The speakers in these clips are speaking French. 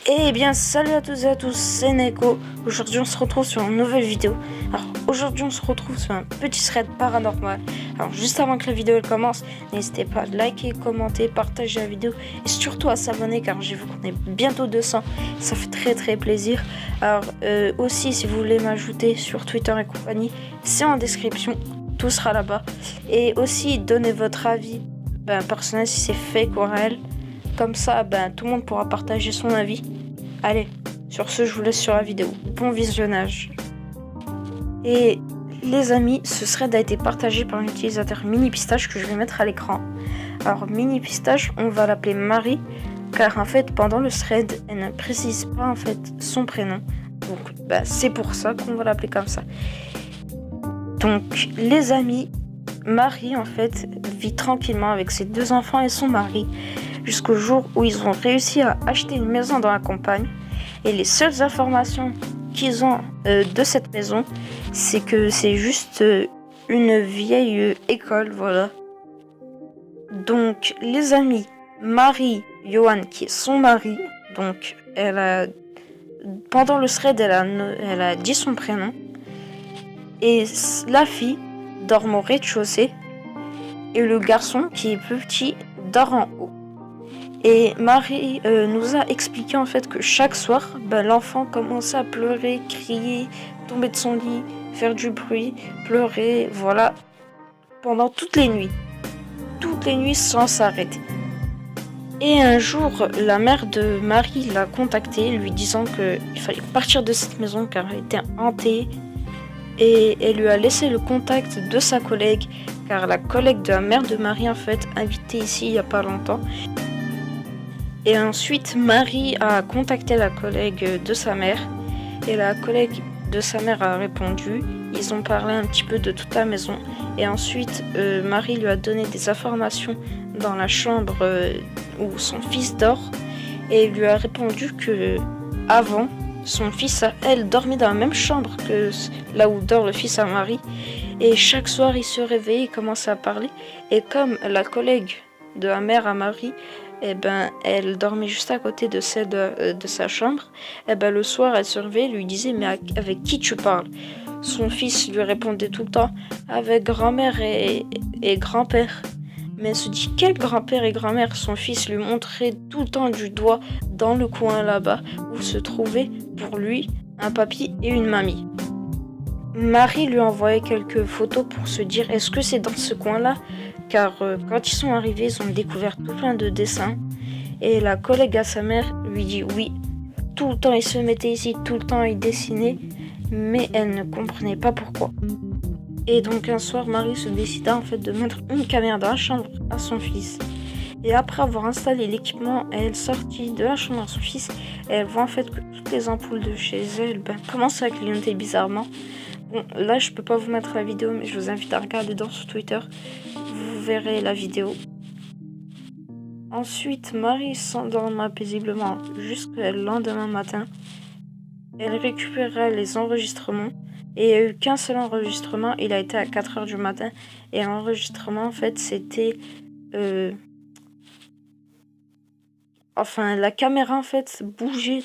Eh bien, salut à tous et à tous, c'est Neko. Aujourd'hui, on se retrouve sur une nouvelle vidéo. Alors, aujourd'hui, on se retrouve sur un petit thread paranormal. Alors, juste avant que la vidéo elle commence, n'hésitez pas à liker, commenter, partager la vidéo et surtout à s'abonner car j'ai vu qu'on est bientôt 200. Ça fait très plaisir. Alors, aussi, si vous voulez m'ajouter sur Twitter et compagnie, c'est en description. Tout sera là-bas. Et aussi, donnez votre avis personnel si c'est fake ou réel. Comme ça, tout le monde pourra partager son avis. Allez, sur ce, je vous laisse sur la vidéo. Bon visionnage. Et les amis, ce thread a été partagé par un utilisateur Mini Pistache que je vais mettre à l'écran. Alors, Mini Pistache, on va l'appeler Marie, car en fait, pendant le thread, elle ne précise pas en fait son prénom. Donc, c'est pour ça qu'on va l'appeler comme ça. Donc, les amis, Marie, en fait, vit tranquillement avec ses 2 enfants et son mari, jusqu'au jour où ils ont réussi à acheter une maison dans la campagne. Et les seules informations qu'ils ont de cette maison, c'est que c'est juste une vieille école, voilà. Donc, les amis, Marie, Johan, qui est son mari, donc, pendant le thread, elle a dit son prénom. Et la fille dort au rez-de-chaussée. Et le garçon, qui est plus petit, dort en haut. Et Marie nous a expliqué en fait que chaque soir, l'enfant commençait à pleurer, crier, tomber de son lit, faire du bruit, pleurer, voilà, pendant toutes les nuits sans s'arrêter. Et un jour, la mère de Marie l'a contacté, lui disant qu'il fallait partir de cette maison car elle était hantée. Et elle lui a laissé le contact de sa collègue, car la collègue de la mère de Marie en fait invitée ici il n'y a pas longtemps. Et ensuite, Marie a contacté la collègue de sa mère. Et la collègue de sa mère a répondu. Ils ont parlé un petit peu de toute la maison. Et ensuite, Marie lui a donné des informations dans la chambre où son fils dort. Et elle lui a répondu que avant, son fils à elle dormait dans la même chambre que là où dort le fils à Marie. Et chaque soir, il se réveillait et commençait à parler. Et comme la collègue de la mère à Marie, elle dormait juste à côté de celle de sa chambre. Le soir, elle se réveillait et lui disait « Mais avec qui tu parles ?» Son fils lui répondait tout le temps « Avec grand-mère et grand-père. » Mais elle se dit « Quel grand-père et grand-mère ?» Son fils lui montrait tout le temps du doigt dans le coin là-bas où se trouvaient pour lui un papy et une mamie. Marie lui envoyait quelques photos pour se dire « Est-ce que c'est dans ce coin-là ?» Car quand ils sont arrivés, ils ont découvert tout plein de dessins. Et la collègue à sa mère lui dit oui. Tout le temps, il se mettait ici, tout le temps, il dessinait. Mais elle ne comprenait pas pourquoi. Et donc un soir, Marie se décida en fait de mettre une caméra dans la chambre à son fils. Et après avoir installé l'équipement, elle sortit de la chambre à son fils. Et elle voit en fait que toutes les ampoules de chez elle commencent à clignoter bizarrement. Bon, là, je peux pas vous mettre la vidéo, mais je vous invite à regarder sur Twitter. Vous verrez la vidéo. Ensuite, Marie s'endorma paisiblement jusqu'au lendemain matin. Elle récupéra les enregistrements. Et il n'y a eu qu'un seul enregistrement. Il a été à 4h du matin. Et l'enregistrement, en fait, c'était... la caméra, en fait, bougeait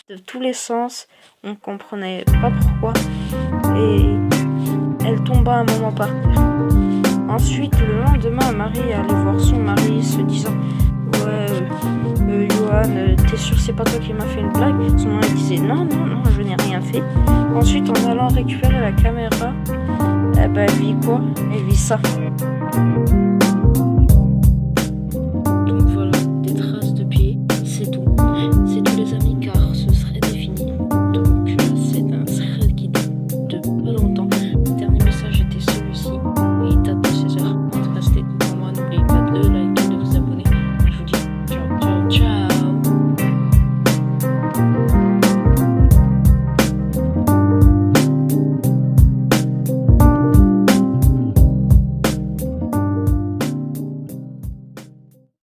de tous les sens. On ne comprenait pas pourquoi. Et elle tomba un moment par terre. Ensuite, le lendemain, Marie est allée voir son mari se disant « Ouais, Johan, t'es sûr c'est pas toi qui m'as fait une blague ?» Son mari disait « Non, je n'ai rien fait. » Ensuite, en allant récupérer la caméra, elle vit quoi? Elle vit ça.